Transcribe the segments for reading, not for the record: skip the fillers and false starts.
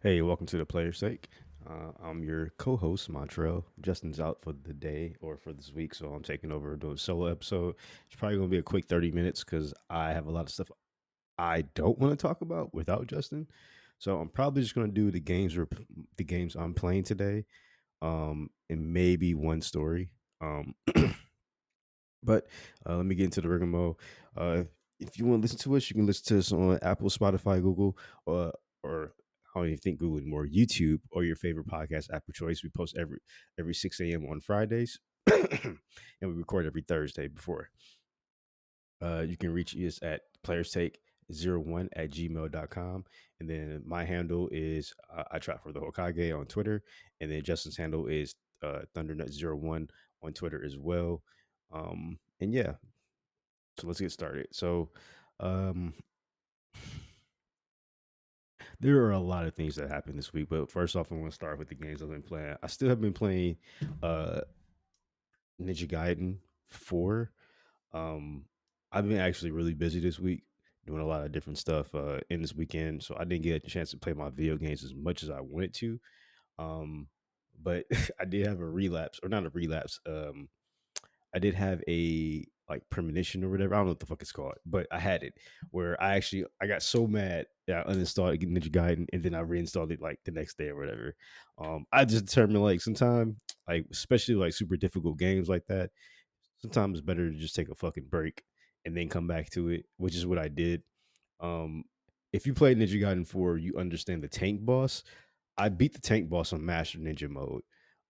Hey, welcome to the Player's Sake. I'm your co-host Montrell. Justin's out for the day or for this week, so I'm taking over doing a solo episode. It's probably gonna be a quick 30 minutes because I have a lot of stuff I don't want to talk about without Justin. So I'm probably just gonna do the games I'm playing today, and maybe one story. Um, but let me get into the rigmarole. Uh, if you want to listen to us, you can listen to us on Apple, Spotify, Google, or I don't even think Google anymore, YouTube, or your favorite podcast app of choice. We post every 6 a.m. on Fridays, and we record every Thursday before. You can reach us at playerstake01 at gmail.com. And then my handle is I try for the Hokage on Twitter. And then Justin's handle is Thundernut01 on Twitter as well. And yeah, so let's get started. So, um, there are a lot of things that happened this week, but first off, I'm going to start with the games I've been playing. I still have been playing uh, Ninja Gaiden 4. Um, I've been actually really busy this week doing a lot of different stuff in this weekend, so I didn't get a chance to play my video games as much as I wanted to. Um, but I did have a relapse, or not a relapse. I did have a like premonition or whatever. I don't know what the fuck it's called, but I had it where I got so mad that I uninstalled Ninja Gaiden and then I reinstalled it like the next day or whatever. I just determined like sometime like especially like super difficult games like that. Sometimes it's better to just take a fucking break and then come back to it, which is what I did. Um, if you play Ninja Gaiden 4, you understand the tank boss. I beat the tank boss on Master Ninja mode.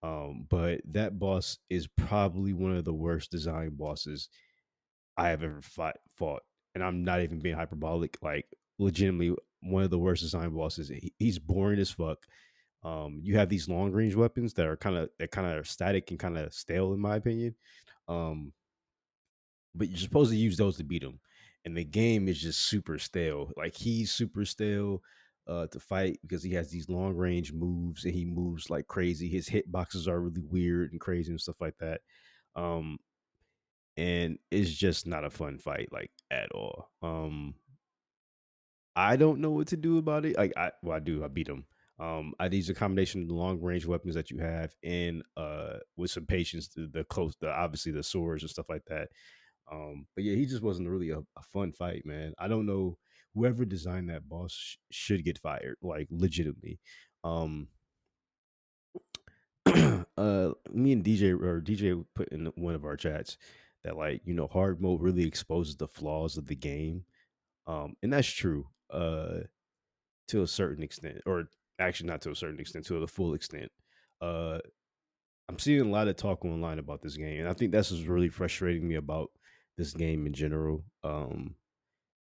But that boss is probably one of the worst design bosses I have ever fought. And I'm not even being hyperbolic. Like, legitimately, one of the worst design bosses. He's boring as fuck. You have these long range weapons that kind of static and kind of stale, in my opinion. Um, but you're supposed to use those to beat him. And the game is just super stale. Like he's super stale to fight because he has these long range moves and he moves like crazy. His hitboxes are really weird and crazy and stuff like that. Um, and it's just not a fun fight like at all. I don't know what to do about it. I do. I beat him. I use a combination of the long range weapons that you have and with some patience, obviously the swords and stuff like that. But yeah, he just wasn't really a fun fight, man. I don't know. Whoever designed that boss should get fired, like legitimately. Um, Me and DJ put in one of our chats that like hard mode really exposes the flaws of the game. And that's true. To a certain extent, or actually not to a certain extent, to the full extent. Uh, I'm seeing a lot of talk online about this game, and I think that's what's really frustrating me about this game in general.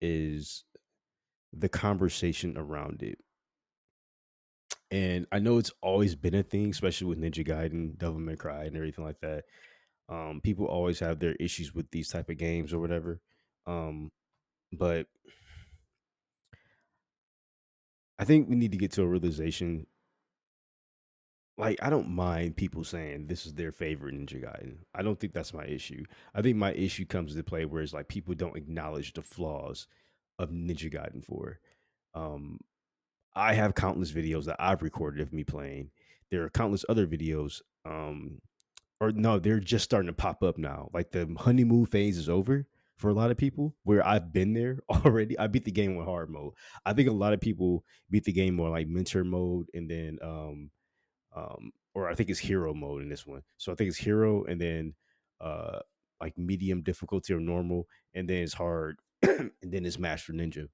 Is the conversation around it. And I know it's always been a thing, especially with Ninja Gaiden, Devil May Cry, and everything like that. People always have their issues with these type of games or whatever. Um, but I think we need to get to a realization. Like, I don't mind people saying this is their favorite Ninja Gaiden. I don't think that's my issue. I think my issue comes into play where it's like people don't acknowledge the flaws of Ninja Gaiden 4. Um, I have countless videos that I've recorded of me playing. There are countless other videos, or no, they're just starting to pop up now. Like the honeymoon phase is over for a lot of people. Where I've been there already. I beat the game with hard mode. I think a lot of people beat the game more like mentor mode, and then or I think it's hero mode in this one. So I think it's hero, and then uh, like medium difficulty or normal, and then it's hard, and then it's master ninja.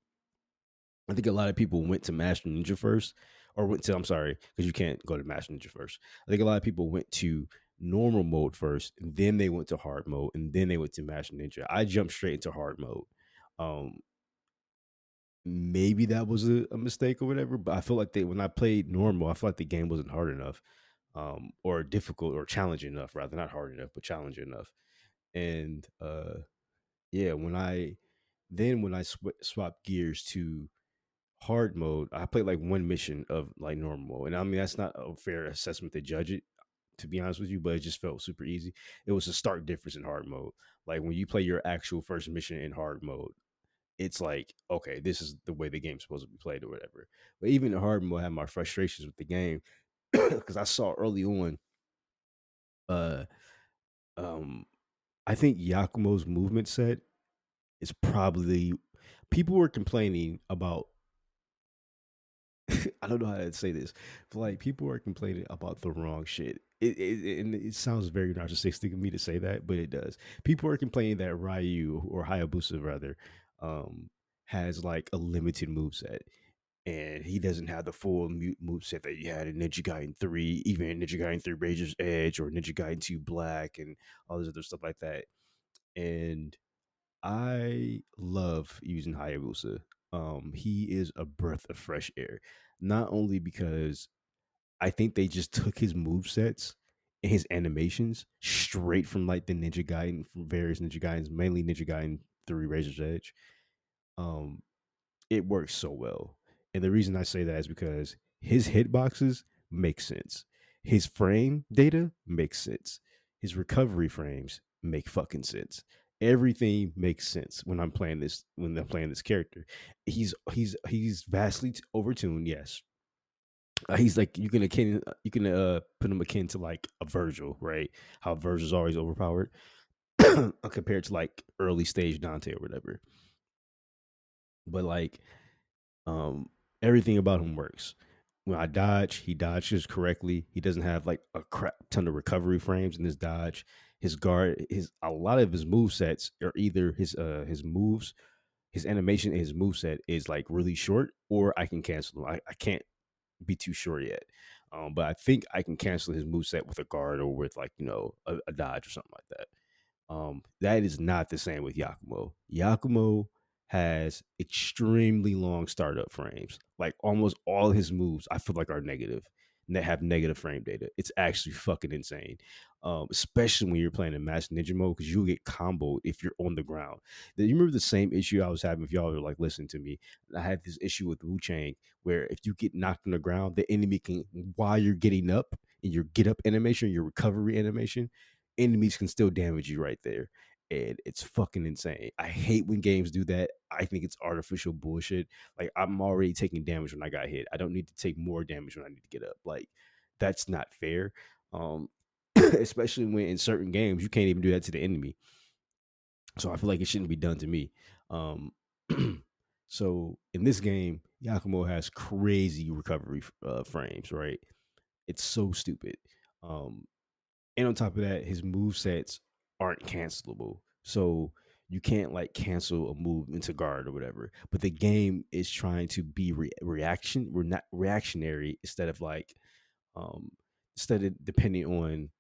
I think a lot of people went to Master Ninja first, or went to, I'm sorry, because you can't go to Master Ninja first. I think a lot of people went to normal mode first, and then they went to hard mode, and then they went to Master Ninja. I jumped straight into hard mode. Um, Maybe that was a mistake or whatever, but I feel like when I played normal, I feel like the game wasn't hard enough, or difficult or challenging enough, rather, not hard enough, but challenging enough. And yeah, when I swapped gears to hard mode, I played like one mission of like normal, and I mean that's not a fair assessment to judge it, to be honest with you, but it just felt super easy. It was a stark difference in hard mode. Like when you play your actual first mission in hard mode, it's like, okay, this is the way the game's supposed to be played or whatever. But even in hard mode, I had my frustrations with the game because I saw early on, uh, um, I think Yakumo's movement set is probably people were complaining about. I don't know how to say this, but like people are complaining about the wrong shit. And it sounds very narcissistic of me to say that, but it does. People are complaining that Ryu or Hayabusa rather has like a limited move set, and he doesn't have the full move set that you had in Ninja Gaiden 3, even in Ninja Gaiden 3 Razor's Edge or Ninja Gaiden 2 Black and all this other stuff like that. And I love using Hayabusa. He is a breath of fresh air. Not only because I think they just took his move sets and his animations straight from like the Ninja Gaiden from various Ninja Gaidens, mainly Ninja Gaiden 3 Razor's Edge. Um, it works so well. And the reason I say that is because his hitboxes make sense. His frame data makes sense. His recovery frames make fucking sense. Everything makes sense when I'm playing this character. He's vastly overtuned, yes. He's like you can put him akin to like a Virgil, right? How Virgil's always overpowered compared to like early stage Dante or whatever. But like um, everything about him works. When I dodge, he dodges correctly. He doesn't have like a crap ton of recovery frames in his dodge. His guard, his a lot of his move sets are either his moves, his animation, and his move set is like really short, or I can cancel them. I can't be too sure yet. But I think I can cancel his move set with a guard or with like a dodge or something like that. That is not the same with Yakumo. Yakumo has extremely long startup frames. Like almost all his moves, I feel like are negative. And they have negative frame data. It's actually fucking insane. Especially when you're playing in Master Ninja mode, because you'll get comboed if you're on the ground. You remember the same issue I was having if y'all were like listening to me. I had this issue with Wu Chang where if you get knocked on the ground, the enemy can, while you're getting up in your get up animation, your recovery animation, enemies can still damage you right there. And it's fucking insane. I hate when games do that. I think it's artificial bullshit. Like I'm already taking damage when I got hit. I don't need to take more damage when I need to get up. Like that's not fair. Um especially when in certain games you can't even do that to the enemy. So I feel like it shouldn't be done to me. Um so in this game, Yakumo has crazy recovery frames, right? It's so stupid. Um and on top of that, his move sets aren't cancelable. So you can't like cancel a move into guard or whatever. But the game is trying to be reaction. We're not reactionary um instead of depending on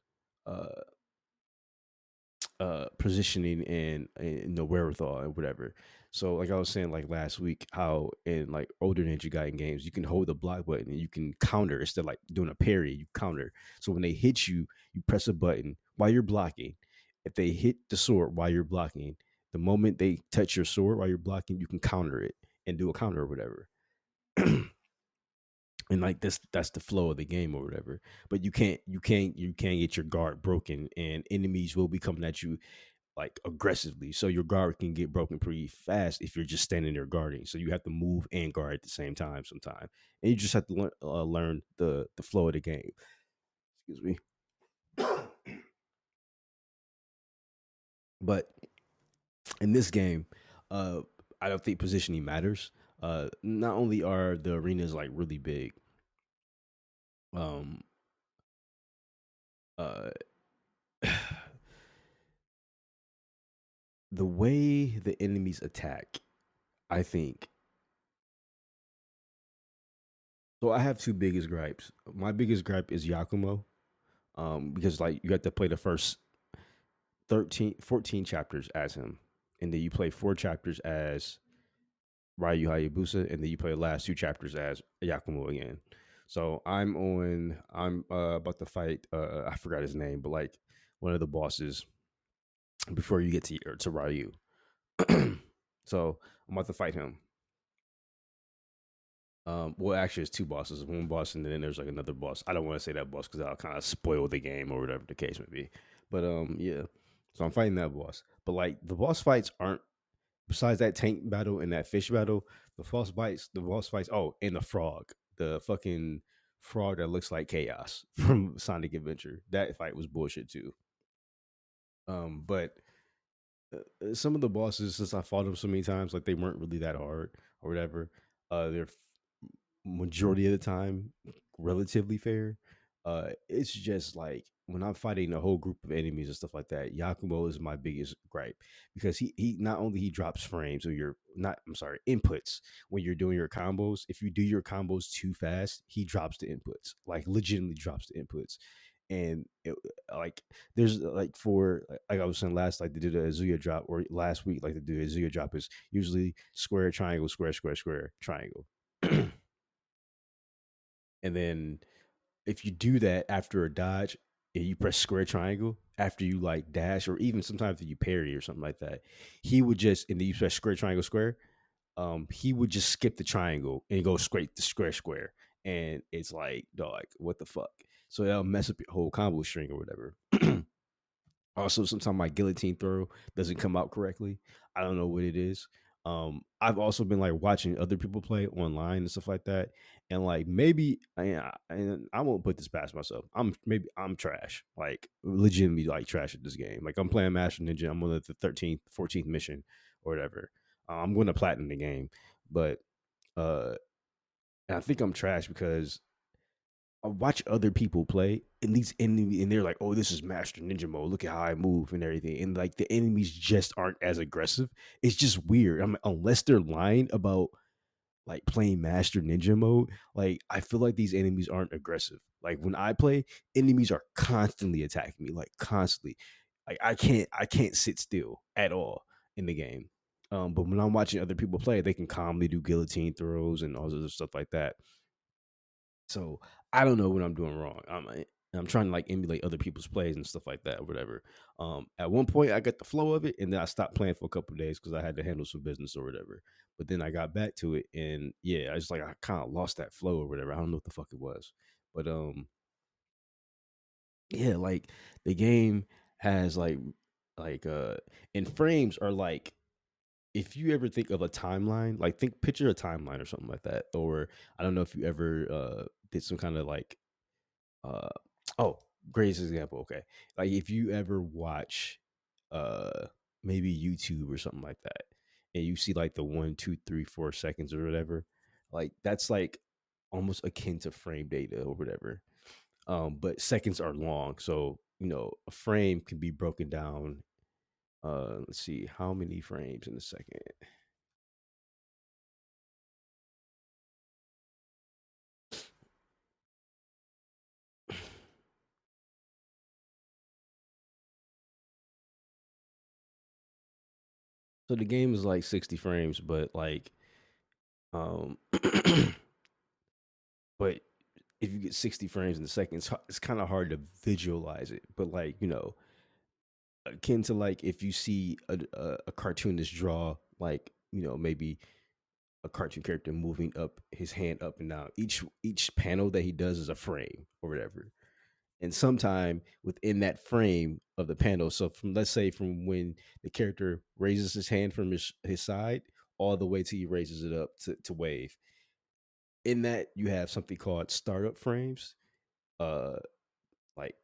uh positioning and the wherewithal and whatever. So like I was saying like last week, how in like older Ninja Gaiden games you can hold the block button and you can counter instead of like doing a parry, you counter. So when they hit you, you press a button while you're blocking. If they hit the sword while you're blocking, the moment they touch your sword while you're blocking, you can counter it and do a counter or whatever. And like that's the flow of the game or whatever. But you can't get your guard broken and enemies will be coming at you like aggressively. So your guard can get broken pretty fast if you're just standing there guarding. So you have to move and guard at the same time sometimes. And you just have to learn the flow of the game. Excuse me. But in this game, uh, I don't think positioning matters. Not only are the arenas like really big, um, uh, the way the enemies attack, I think. So I have two biggest gripes. My biggest gripe is Yakumo, because like you have to play the first 14 chapters as him, and then you play 4 chapters as Ryu Hayabusa, and then you play the last 2 chapters as Yakumo again. So I'm about to fight I forgot his name, but like one of the bosses before you get to Ryu. So I'm about to fight him. Well, actually, it's 2 bosses. One boss, and then there's like another boss. I don't want to say that boss because I'll kind of spoil the game or whatever the case may be. But yeah, so I'm fighting that boss. But like the boss fights aren't besides that tank battle and that fish battle, the boss fights. Oh, and the frog, the fucking frog that looks like chaos from Sonic Adventure. That fight was bullshit too. But some of the bosses, since I fought them so many times, like they weren't really that hard or whatever. They're majority of the time relatively fair. It's just like when I'm fighting a whole group of enemies and stuff like that, Yakumo is my biggest gripe because he not only he drops frames or your not I'm sorry inputs when you're doing your combos. If you do your combos too fast, he drops the inputs, like legitimately drops the inputs. And like there's like for like I was saying last like they did a Azuya drop or last week like they do a Azuya drop is usually square triangle square square square triangle. And then if you do that after a dodge and you press square triangle after you like dash or even sometimes if you parry or something like that, he would just and then you press square triangle square, he would just skip the triangle and go straight to square square. And it's like, dog, what the fuck? So that'll mess up your whole combo string or whatever. Also, sometimes my guillotine throw doesn't come out correctly. I don't know what it is. I've also been like watching other people play online and stuff like that, and like maybe and I won't put this past myself. I'm trash, like legitimately like trash at this game. Like I'm playing Master Ninja. I'm on the 13th, 14th mission or whatever. I'm going to platinum the game, but uh, and I think I'm trash because I watch other people play and these enemy and they're like, oh, this is Master Ninja mode. Look at how I move and everything. And like the enemies just aren't as aggressive. It's just weird. Unless they're lying about like playing Master Ninja mode, like I feel like these enemies aren't aggressive. Like when I play, enemies are constantly attacking me, like constantly. Like I can't sit still at all in the game. But when I'm watching other people play, they can calmly do guillotine throws and all this other stuff like that. So I don't know what I'm doing wrong. I'm trying to like emulate other people's plays and stuff like that or whatever. At one point I got the flow of it and then I stopped playing for a couple of days because I had to handle some business or whatever. But then I got back to it and yeah, I just like I kind of lost that flow or whatever. I don't know what the fuck it was. But yeah, like the game has like and frames are like if you ever think of a timeline, like think picture a timeline or something like that. Or I don't know if you ever did some kind of like uh oh greatest example okay like if you ever watch uh maybe YouTube or something like that and you see like the 1 2 3 4 seconds or whatever like that's like almost akin to frame data or whatever but seconds are long so a frame can be broken down let's see how many frames in a second. So the game is like 60 frames but like um but if you get 60 frames in a second, it's kind of hard to visualize it. But like akin to like if you see a cartoonist draw like maybe a cartoon character moving up his hand up and down. Each panel that he does is a frame or whatever. And sometime within that frame of the panel, so from let's say from when the character raises his hand from his side all the way till he raises it up to wave. In that you have something called startup frames. Uh like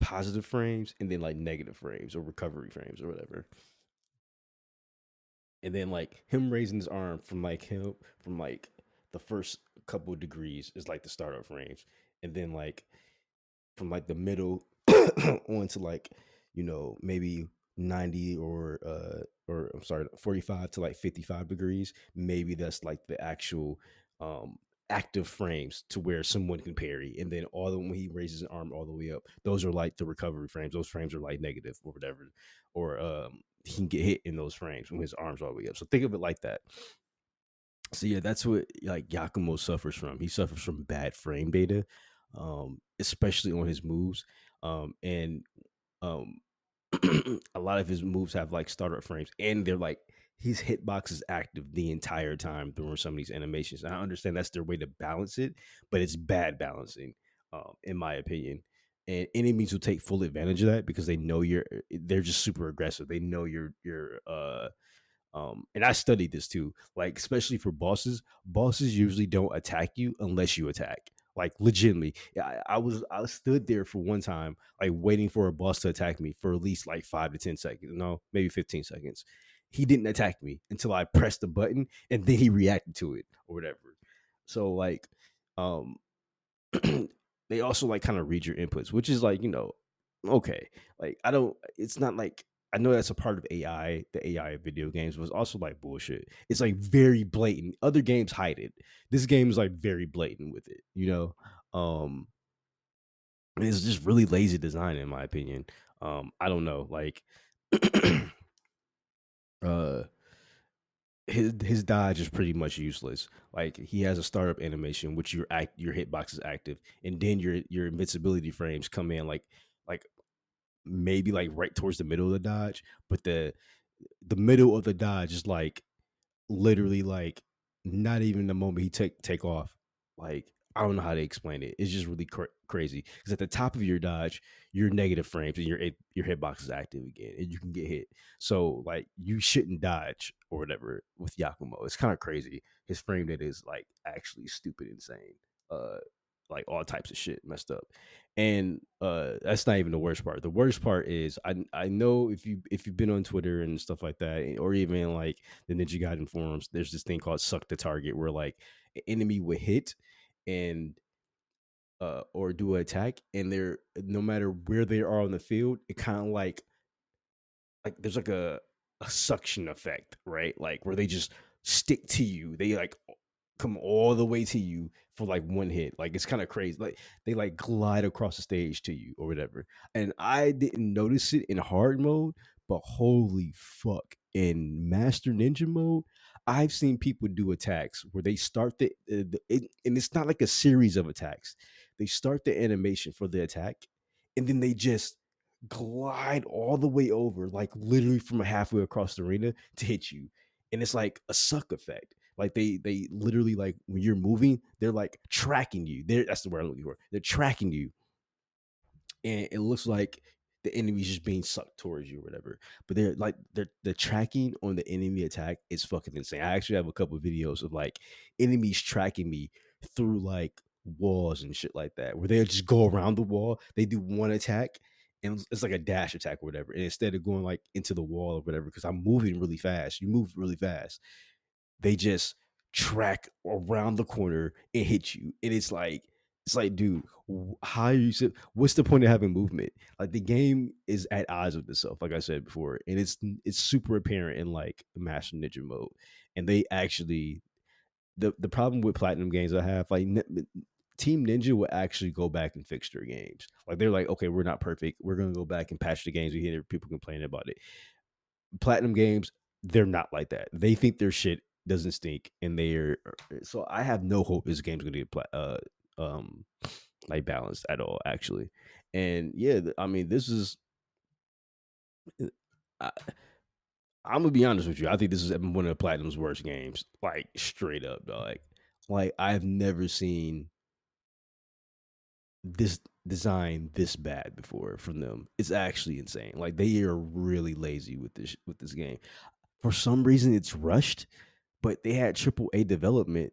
positive frames and then like negative frames or recovery frames or whatever. And then like him raising his arm from like the first couple of degrees is like the startup frames. And then like from like the middle on to like, maybe 90 or I'm sorry, 45 to like 55 degrees. Maybe that's like the actual um active frames to where someone can parry. And then all the when he raises his arm all the way up, those are like the recovery frames. Those frames are like negative or whatever. Or he can get hit in those frames when his arms all the way up. So think of it like that. So yeah, that's what like Yakumo suffers from. He suffers from bad frame data, especially on his moves. And um, a lot of his moves have like startup frames, and they're like his hitbox is active the entire time during some of these animations. And I understand that's their way to balance it, but it's bad balancing, in my opinion. And enemies will take full advantage of that because they know they're just super aggressive. They know you're And I studied this too. Like especially for bosses, bosses usually don't attack you unless you attack. Like legitimately, yeah, I stood there for one time, like waiting for a boss to attack me for at least like 5 to 10 seconds, no, maybe 15 seconds. He didn't attack me until I pressed the button, and then he reacted to it or whatever. So like, um, they also like kind of read your inputs, which is like, okay. Like I don't it's not like I know that's a part of AI, the AI of video games, but it's also like bullshit. It's like very blatant. Other games hide it. This game is like very blatant with it. And it's just really lazy design in my opinion. I don't know. Like uh his dodge is pretty much useless. Like he has a startup animation, which your hitbox is active, and then your invincibility frames come in like maybe like right towards the middle of the dodge, but the middle of the dodge is like literally like not even the moment he take off. Like I don't know how to explain it. It's just really crazy because at the top of your dodge, your negative frames and your hitbox is active again, and you can get hit. So like you shouldn't dodge or whatever with Yakumo. It's kind of crazy. His frame rate is like actually stupid insane. Uh, like all types of shit messed up. And that's not even the worst part. The worst part is I know if you've been on Twitter and stuff like that, or even like the Ninja Gaiden forums, there's this thing called suck the target where like an enemy would hit and or do an attack, and they're no matter where they are on the field, it kind of like there's like a suction effect, right? Like where they just stick to you. They like come all the way to you for like one hit. Like it's kind of crazy. Like they like glide across the stage to you or whatever. And I didn't notice it in hard mode, but holy fuck. In Master Ninja mode, I've seen people do attacks where they start and it's not like a series of attacks. They start the animation for the attack, and then they just glide all the way over, like literally from halfway across the arena to hit you. And it's like a suck effect. Like they literally like when you're moving, they're like tracking you. That's the word I'm looking for. They're tracking you, and it looks like the enemy's just being sucked towards you or whatever. But they're like the tracking on the enemy attack is fucking insane. I actually have a couple of videos of like enemies tracking me through like walls and shit like that, where they just go around the wall. They do one attack. And it's like a dash attack or whatever. And instead of going like into the wall or whatever, because I'm moving really fast, you move really fast, they just track around the corner and hit you. And it's like, dude, how you what's the point of having movement? Like the game is at odds with itself, like I said before, and it's super apparent in like Master Ninja mode. And they actually the problem with platinum games I have, like Team Ninja will actually go back and fix their games. Like they're like, okay, we're not perfect. We're gonna go back and patch the games. We hear people complaining about it. Platinum games, they're not like that. They think their shit doesn't stink, and they're so I have no hope this game's gonna get um like balanced at all, actually. And yeah, I mean, this is I, I'm gonna be honest with you. I think this is one of the Platinum's worst games, like straight up, dog. Like I've never seen this design this bad before from them. It's actually insane. Like they are really lazy with this game. For some reason, it's rushed, but they had triple A development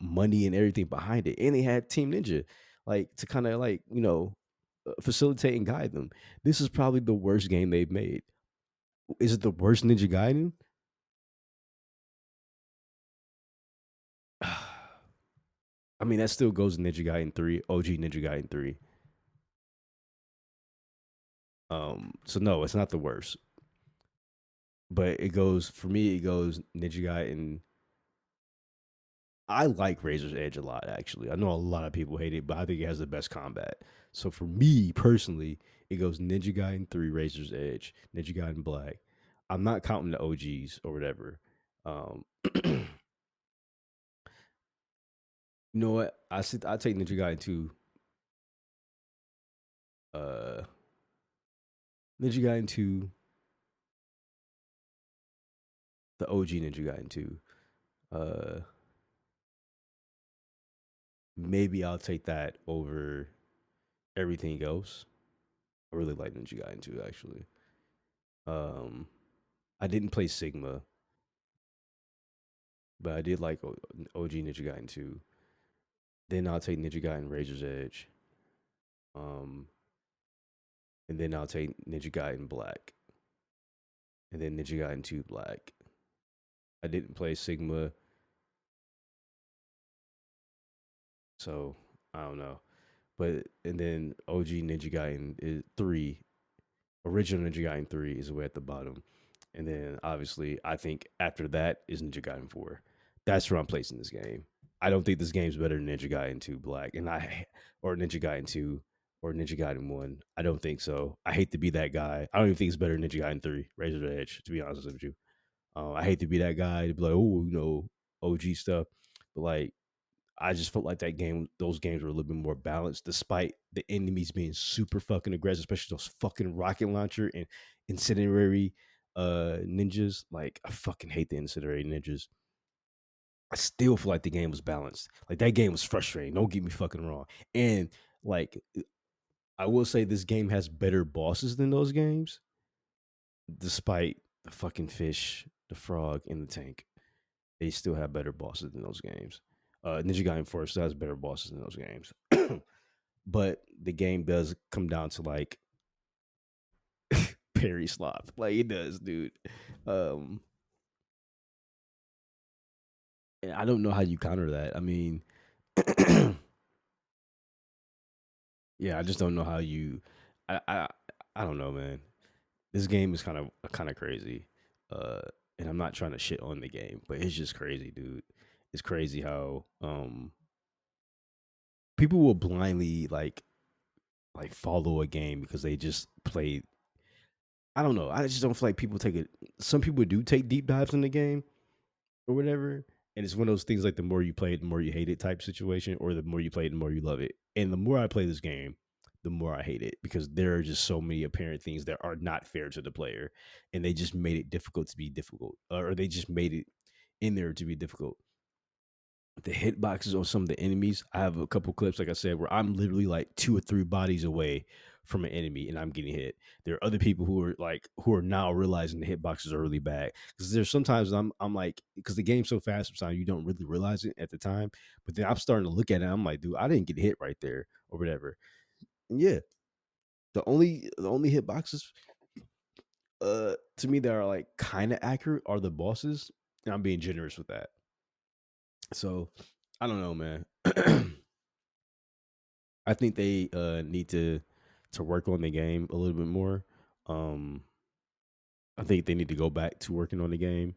money and everything behind it, and they had Team Ninja like to kind of like facilitate and guide them. This is probably the worst game they've made. Is it the worst Ninja Gaiden? I mean, that still goes to Ninja Gaiden 3, OG Ninja Gaiden 3. So no, it's not the worst, but it goes for me. It goes Ninja Gaiden. I like Razor's Edge a lot, actually. I know a lot of people hate it, but I think it has the best combat. So for me personally, it goes Ninja Gaiden 3, Razor's Edge, Ninja Gaiden Black. I'm not counting the OGs or whatever. You know what? I take Ninja Gaiden 2, uh, Ninja Gaiden 2, the OG Ninja Gaiden 2. Uh, Maybe I'll take that over everything else. I really like Ninja Gaiden 2, actually. Um, I didn't play Sigma, but I did like OG Ninja Gaiden 2. Then I'll take Ninja Gaiden Razor's Edge. Um, and then I'll take Ninja Gaiden Black. And then Ninja Gaiden 2 Black. I didn't play Sigma, so I don't know. But and then OG Ninja Gaiden is 3. Original Ninja Gaiden 3 is way at the bottom. And then obviously I think after that is Ninja Gaiden 4. That's where I'm placing this game. I don't think this game's better than Ninja Gaiden 2 Black. And I or Ninja Gaiden 2 or Ninja Gaiden 1. I don't think so. I hate to be that guy. I don't even think it's better than Ninja Gaiden 3, Razor's Edge, to be honest with you. I hate to be that guy to be like, oh, OG stuff. But like I just felt like those games were a little bit more balanced, despite the enemies being super fucking aggressive, especially those fucking rocket launcher and incendiary ninjas. Like I fucking hate the incendiary ninjas. I still feel like the game was balanced. Like that game was frustrating. Don't get me fucking wrong. And like I will say this game has better bosses than those games, despite the fucking fish, the frog, and the tank. They still have better bosses than those games. Ninja Gaiden 4 still has better bosses than those games. But the game does come down to like parry slop. Like it does, dude. Um, and I don't know how you counter that. I mean, yeah, I just don't know how you. I I, I don't know, man. This game is kind of crazy. Uh, and I'm not trying to shit on the game, but it's just crazy, dude. It's crazy how people will blindly like follow a game because they just play. I don't know. I just don't feel like people take it. Some people do take deep dives in the game or whatever, and it's one of those things like the more you play it, the more you hate it type situation, or the more you play it, the more you love it. And the more I play this game, the more I hate it because there are just so many apparent things that are not fair to the player, and they just made it difficult to be difficult, or they just made it in there to be difficult. The hitboxes on some of the enemies. I have a couple clips, like I said, where I'm literally like 2 or 3 bodies away from an enemy and I'm getting hit. There are other people who are now realizing the hitboxes are really bad. Because there's sometimes I'm like, because the game's so fast sometimes you don't really realize it at the time. But then I'm starting to look at it, I'm like, dude, I didn't get hit right there or whatever. And yeah, the only hitboxes to me that are like kind of accurate are the bosses. And I'm being generous with that. So I don't know, man. I think they need to work on the game a little bit more. Um, I think they need to go back to working on the game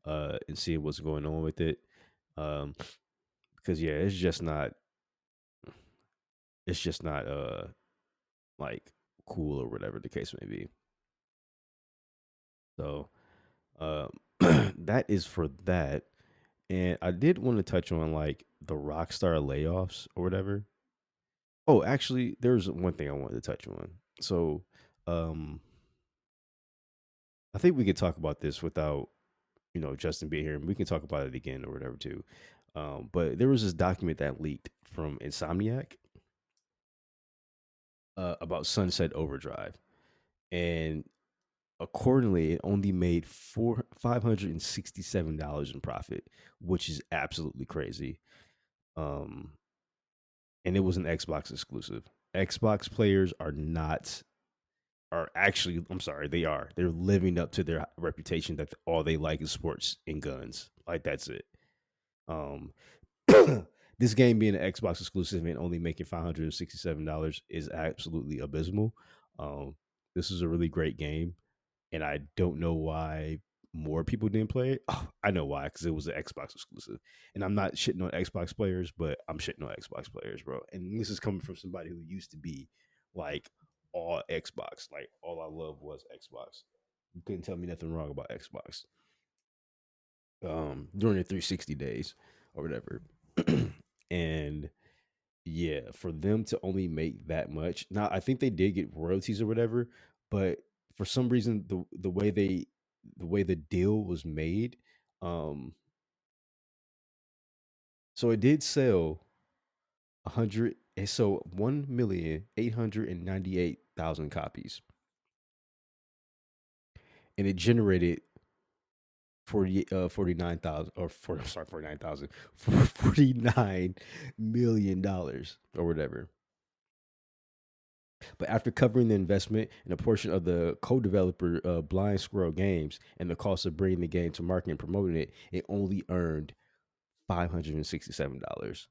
and see what's going on with it. Um, because yeah, it's just not like cool or whatever the case may be. So um, that is for that. And I did want to touch on like the Rockstar layoffs or whatever. Oh, actually, there's one thing I wanted to touch on. So, um, I think we could talk about this without Justin being here, and we can talk about it again or whatever too. But there was this document that leaked from Insomniac about Sunset Overdrive, and accordingly, it only made $567 in profit, which is absolutely crazy. Um, and it was an Xbox exclusive. Xbox players are actually, I'm sorry, they are. They're living up to their reputation that all they like is sports and guns. Like that's it. Um, this game being an Xbox exclusive and only making $567 is absolutely abysmal. Um, this is a really great game, and I don't know why more people didn't play it. Oh, I know why, because it was an Xbox exclusive. And I'm not shitting on Xbox players, but I'm shitting on Xbox players, bro. And this is coming from somebody who used to be like all Xbox. Like all I loved was Xbox. You couldn't tell me nothing wrong about Xbox. During the 360 days or whatever. And yeah, for them to only make that much. Now, I think they did get royalties or whatever, but for some reason the way the deal was made, um so it did sell 100 and so 1,898,000 copies, and it generated $49,000 or 40, I'm sorry, 49,000 for $49 million or whatever. But after covering the investment and a portion of the co-developer Blind Squirrel Games and the cost of bringing the game to market and promoting it, it only earned $567.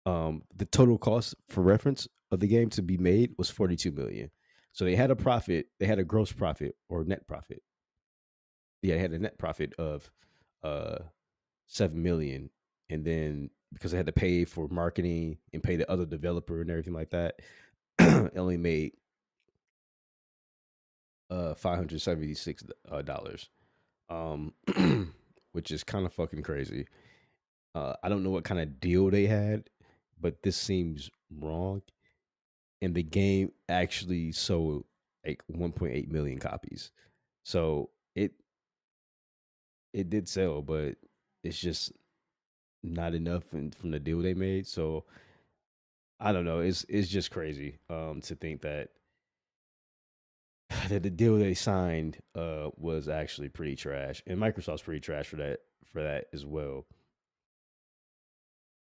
The total cost for reference of the game to be made was 42 million. So they had a profit, they had a gross profit or net profit. Yeah, they had a net profit of uh 7 million, and then because they had to pay for marketing and pay the other developer and everything like that, it only made $576. Um which is kind of fucking crazy. I don't know what kind of deal they had, but this seems wrong. And the game actually sold like 1.8 million copies. So it did sell, but it's just not enough from the deal they made. So I don't know. It's just crazy to think that that the deal they signed was actually pretty trash, and Microsoft's pretty trash for that as well.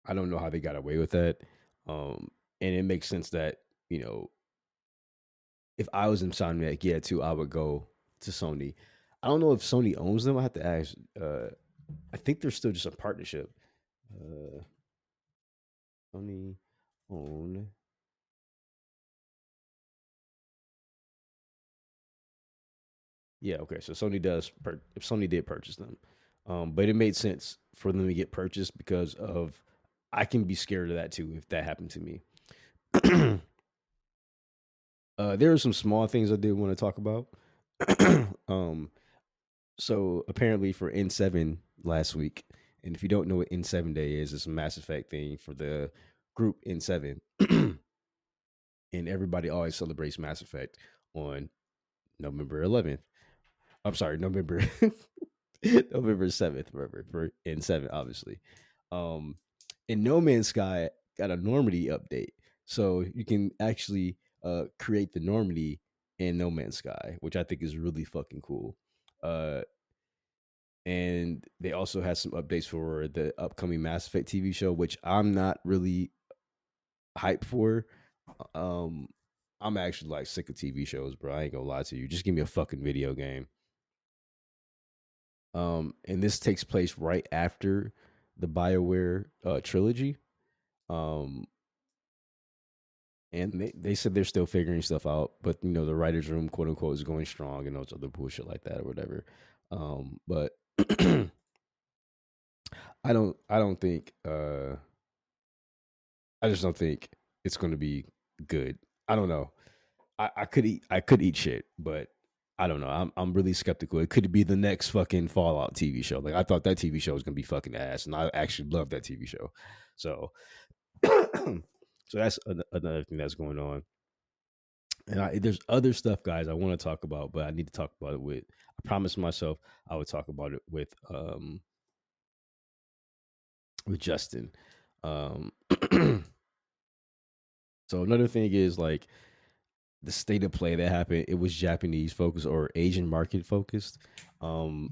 I don't know how they got away with that, and it makes sense that you know if I was Insomniac, yeah, too, I would go to Sony. I don't know if Sony owns them. I have to ask. I think they're still just a partnership. Uh, Sony own. Yeah, okay. So Sony does. Sony did purchase them, but it made sense for them to get purchased because of. I can be scared of that too if that happened to me. There are some small things I did want to talk about. um, so apparently for N7 last week, and if you don't know what N7 Day is, it's a Mass Effect thing for the group N7, and everybody always celebrates Mass Effect on November 11th. I'm sorry, November November 7th, remember, for N7, obviously. Um, and No Man's Sky got a Normandy update. So you can actually create the Normandy in No Man's Sky, which I think is really fucking cool. Uh, and they also had some updates for the upcoming Mass Effect TV show, which I'm not really hyped for. Um, I'm actually like sick of TV shows, bro. I ain't gonna lie to you. Just give me a fucking video game. And this takes place right after the Bioware trilogy. Um, and they said they're still figuring stuff out, but the writers' room, quote unquote, is going strong and those other bullshit like that or whatever. But I don't think I just don't think it's going to be good. I don't know. I could eat shit, but I don't know. I'm really skeptical. It could be the next fucking Fallout TV show. Like I thought that TV show was gonna be fucking ass, and I actually love that TV show. So, so that's another thing that's going on. And there's other stuff, guys, I want to talk about, but I need to talk about it with. I promised myself I would talk about it with Justin. Um, so another thing is like the state of play that happened. It was Japanese focused or Asian market focused. Um,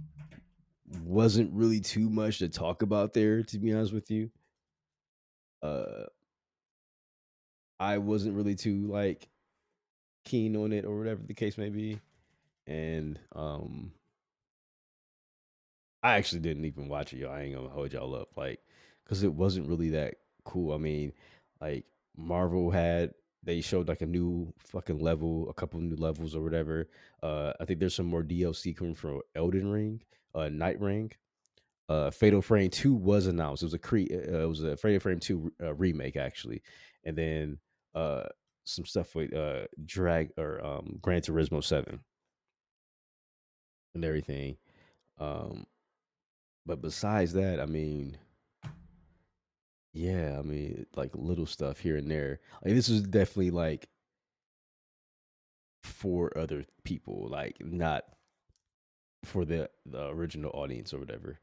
wasn't really too much to talk about there, to be honest with you. Uh, I wasn't really too like keen on it or whatever the case may be, and I actually didn't even watch it, y'all. I ain't gonna hold y'all up, like, because it wasn't really that cool. I mean, like Marvel had they showed like a new fucking level, a couple new levels or whatever. I think there's some more DLC coming from Elden Ring, Night Ring. Fatal Frame 2 was announced. It was a Fatal Frame 2 remake actually, and then uh, some stuff with Drag or Gran Turismo 7 and everything. Um, but besides that, I mean, yeah, I mean, like little stuff here and there. Like this is definitely like for other people, like not for the original audience or whatever.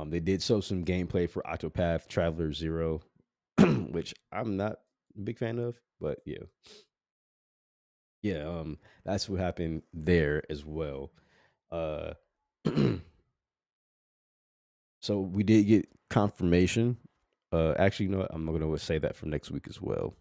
They did show some gameplay for Octopath Traveler Zero, which I'm not a big fan of, but yeah, yeah. That's what happened there as well. Uh, So we did get confirmation. Actually, you know what? I'm going to say that for next week as well.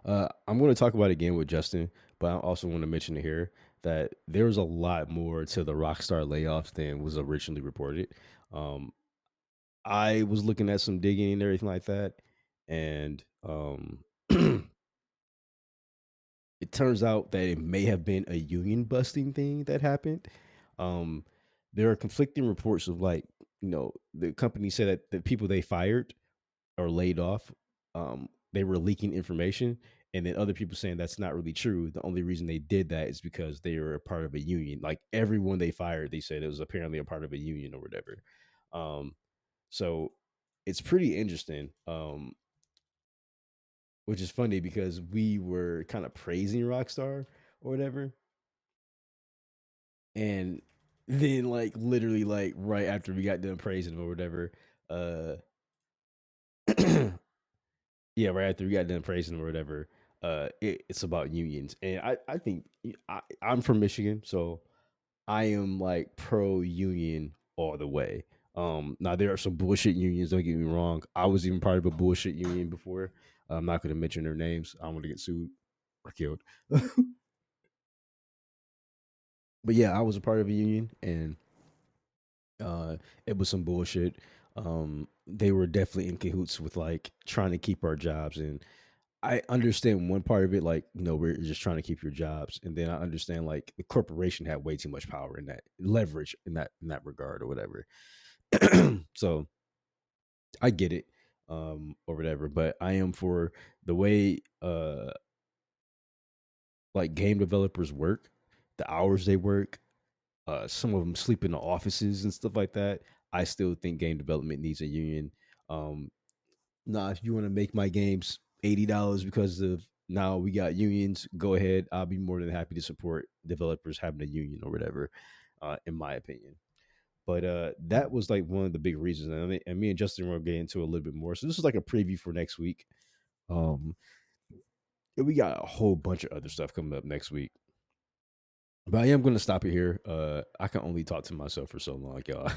I'm going to talk about it again with Justin, but I also want to mention here that there's a lot more to the Rockstar layoffs than was originally reported. Um, I was looking at some digging and everything like that, and it turns out that it may have been a union busting thing that happened. Um, there are conflicting reports of like, you know, the company said that the people they fired or laid off, they were leaking information, and then other people saying that's not really true. The only reason they did that is because they were a part of a union. Like everyone they fired, they said it was apparently a part of a union or whatever. Um, so it's pretty interesting. Which is funny because we were kind of praising Rockstar or whatever, and then like literally like right after we got done praising them or whatever, uh, yeah, right after we got done praising them or whatever, it's about unions, and I think I'm from Michigan, so I am like pro union all the way. Now there are some bullshit unions. Don't get me wrong. I was even part of a bullshit union before. I'm not going to mention their names. I don't want to get sued or killed. But yeah, I was a part of a union, and it was some bullshit. They were definitely in cahoots with like trying to keep our jobs, and I understand one part of it, like you know, we're just trying to keep your jobs, and then I understand like the corporation had way too much power in that leverage in that regard or whatever. So I get it, or whatever, but I am for the way like game developers work, the hours they work, some of them sleep in the offices and stuff like that. I still think game development needs a union. Um, Nah, if you want to make my games $80 because of now we got unions, go ahead. I'll be more than happy to support developers having a union or whatever, in my opinion. But that was like one of the big reasons, and me and Justin will get into a little bit more. So this is like a preview for next week. Um, and we got a whole bunch of other stuff coming up next week. But I am going to stop it here. I can only talk to myself for so long, y'all.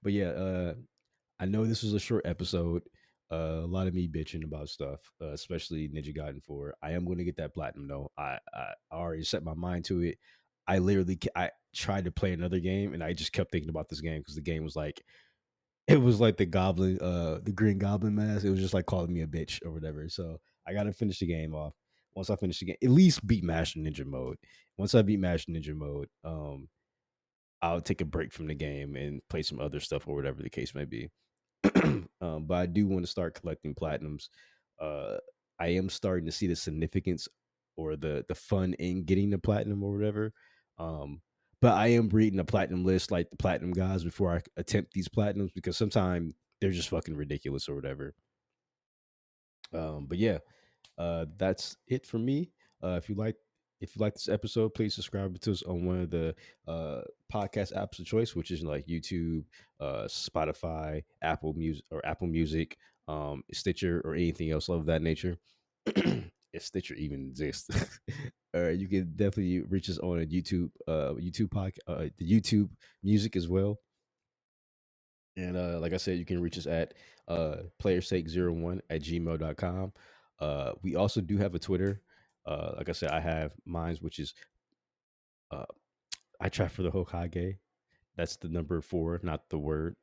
But yeah, I know this was a short episode. A lot of me bitching about stuff, especially Ninja Gaiden 4. I am going to get that platinum though. I already set my mind to it. I literally I tried to play another game and I just kept thinking about this game because the game was like it was like the goblin, the Green Goblin mask. It was just like calling me a bitch or whatever. So I got to finish the game off. Once I finish the game, at least beat Master Ninja mode. Once I beat Master Ninja mode, I'll take a break from the game and play some other stuff or whatever the case may be. But I do want to start collecting platinums. Uh, I am starting to see the significance or the fun in getting the platinum or whatever. Um, but I am reading a platinum list like the platinum guys before I attempt these platinums because sometimes they're just fucking ridiculous or whatever. But yeah, that's it for me. If you like this episode, please subscribe to us on one of the podcast apps of choice, which is like YouTube, Spotify, Apple Music or Apple Music, Stitcher, or anything else of that nature. If Stitcher even exists. You can definitely reach us on a YouTube, the YouTube Music as well. And like I said, you can reach us at playersake01 at gmail.com. We also do have a Twitter. Like I said, I have mine, which is uh, I trap for the Hokage. That's the number four, not the word.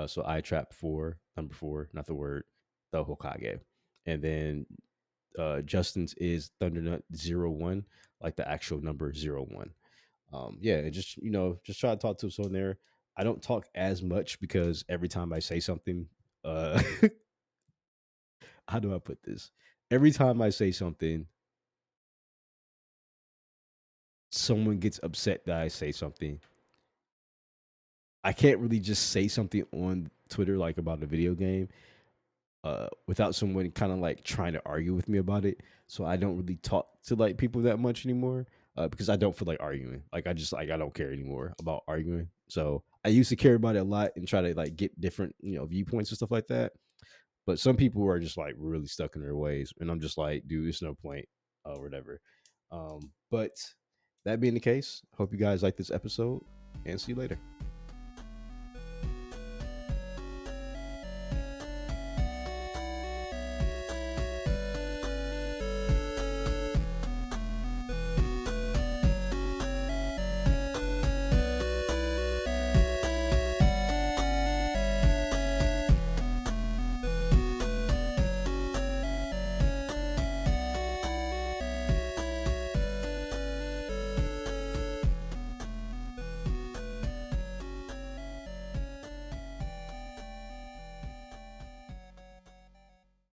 So I trap for number four, not the word, the Hokage. And then Justin's is Thundernut 01, like the actual number 01. Yeah, and just just try to talk to us on there. I don't talk as much because every time I say something, uh, how do I put this? Every time I say something, someone gets upset that I say something. I can't really just say something on Twitter like about a video game without someone kind of like trying to argue with me about it. So I don't really talk to like people that much anymore because I don't feel like arguing. Like I just like I don't care anymore about arguing. So I used to care about it a lot and try to like get different viewpoints and stuff like that. But some people are just like really stuck in their ways, and I'm just like, dude, there's no point or whatever. But that being the case, hope you guys like this episode, and see you later.